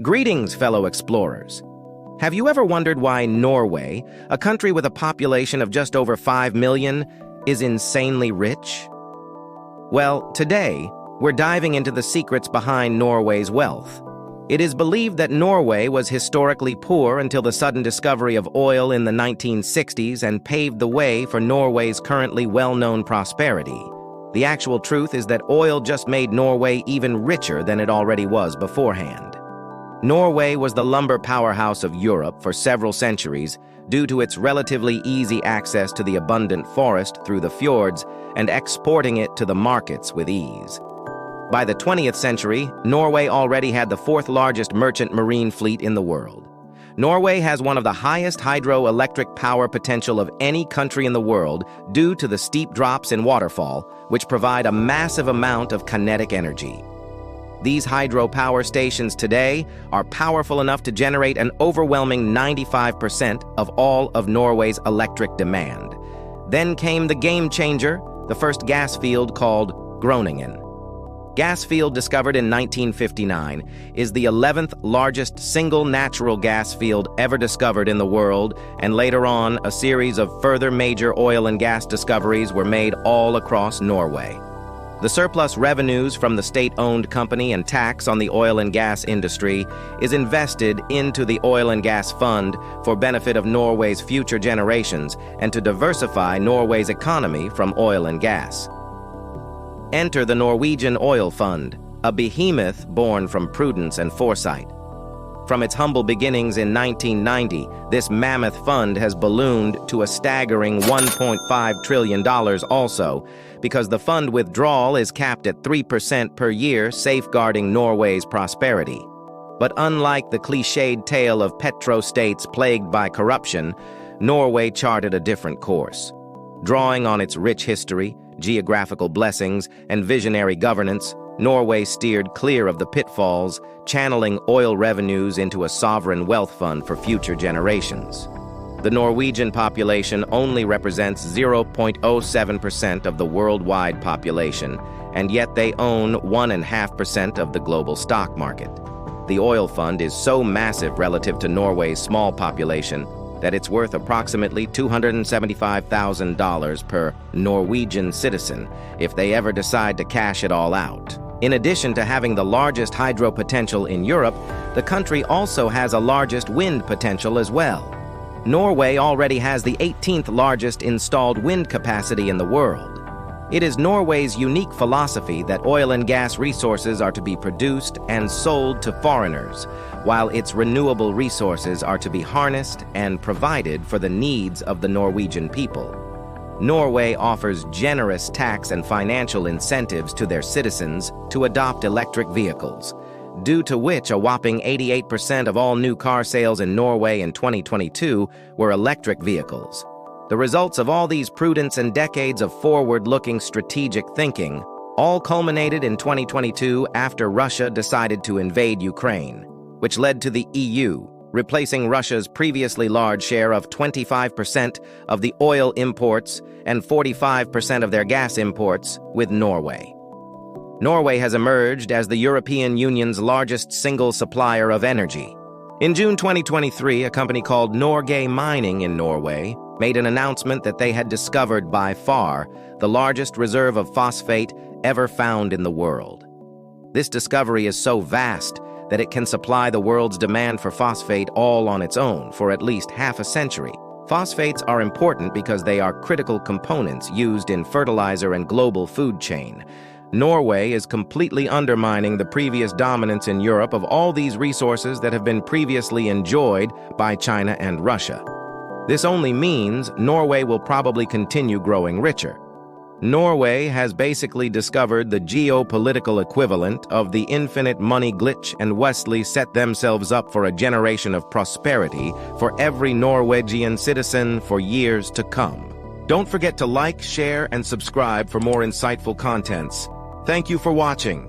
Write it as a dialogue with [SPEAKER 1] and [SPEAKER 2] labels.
[SPEAKER 1] Greetings, fellow explorers. Have you ever wondered why Norway, a country with a population of just over 5 million, is insanely rich? Well, today, we're diving into the secrets behind Norway's wealth. It is believed that Norway was historically poor until the sudden discovery of oil in the 1960s and paved the way for Norway's currently well-known prosperity. The actual truth is that oil just made Norway even richer than it already was beforehand. Norway was the lumber powerhouse of Europe for several centuries due to its relatively easy access to the abundant forest through the fjords and exporting it to the markets with ease. By the 20th century, Norway already had the fourth largest merchant marine fleet in the world. Norway has one of the highest hydroelectric power potential of any country in the world due to the steep drops in waterfall, which provide a massive amount of kinetic energy. These hydropower stations today are powerful enough to generate an overwhelming 95% of all of Norway's electric demand. Then came the game changer, the first gas field called Groningen. Gas field discovered in 1959 is the 11th largest single natural gas field ever discovered in the world, and later on, a series of further major oil and gas discoveries were made all across Norway. The surplus revenues from the state-owned company and tax on the oil and gas industry is invested into the Oil and Gas Fund for benefit of Norway's future generations and to diversify Norway's economy from oil and gas. Enter the Norwegian Oil Fund, a behemoth born from prudence and foresight. From its humble beginnings in 1990, this mammoth fund has ballooned to a staggering $1.5 trillion also, because the fund withdrawal is capped at 3% per year, safeguarding Norway's prosperity. But unlike the cliched tale of petro-states plagued by corruption, Norway charted a different course. Drawing on its rich history, geographical blessings, and visionary governance, Norway steered clear of the pitfalls, channeling oil revenues into a sovereign wealth fund for future generations. The Norwegian population only represents 0.07% of the worldwide population, and yet they own 1.5% of the global stock market. The oil fund is so massive relative to Norway's small population that it's worth approximately $275,000 per Norwegian citizen if they ever decide to cash it all out. In addition to having the largest hydro potential in Europe, the country also has a largest wind potential as well. Norway already has the 18th largest installed wind capacity in the world. It is Norway's unique philosophy that oil and gas resources are to be produced and sold to foreigners, while its renewable resources are to be harnessed and provided for the needs of the Norwegian people. Norway offers generous tax and financial incentives to their citizens to adopt electric vehicles, due to which a whopping 88% of all new car sales in Norway in 2022 were electric vehicles. The results of all these prudence and decades of forward-looking strategic thinking all culminated in 2022 after Russia decided to invade Ukraine, which led to the EU replacing Russia's previously large share of 25% of the oil imports and 45% of their gas imports with Norway. Norway has emerged as the European Union's largest single supplier of energy. In June 2023, a company called Norway Mining in Norway made an announcement that they had discovered by far the largest reserve of phosphate ever found in the world. This discovery is so vast that it can supply the world's demand for phosphate all on its own for at least half a century. Phosphates are important because they are critical components used in fertilizer and global food chain. Norway is completely undermining the previous dominance in Europe of all these resources that have been previously enjoyed by China and Russia. This only means Norway will probably continue growing richer. Norway has basically discovered the geopolitical equivalent of the infinite money glitch, and Wesley set themselves up for a generation of prosperity for every Norwegian citizen for years to come. Don't forget to like, share, and subscribe for more insightful contents. Thank you for watching.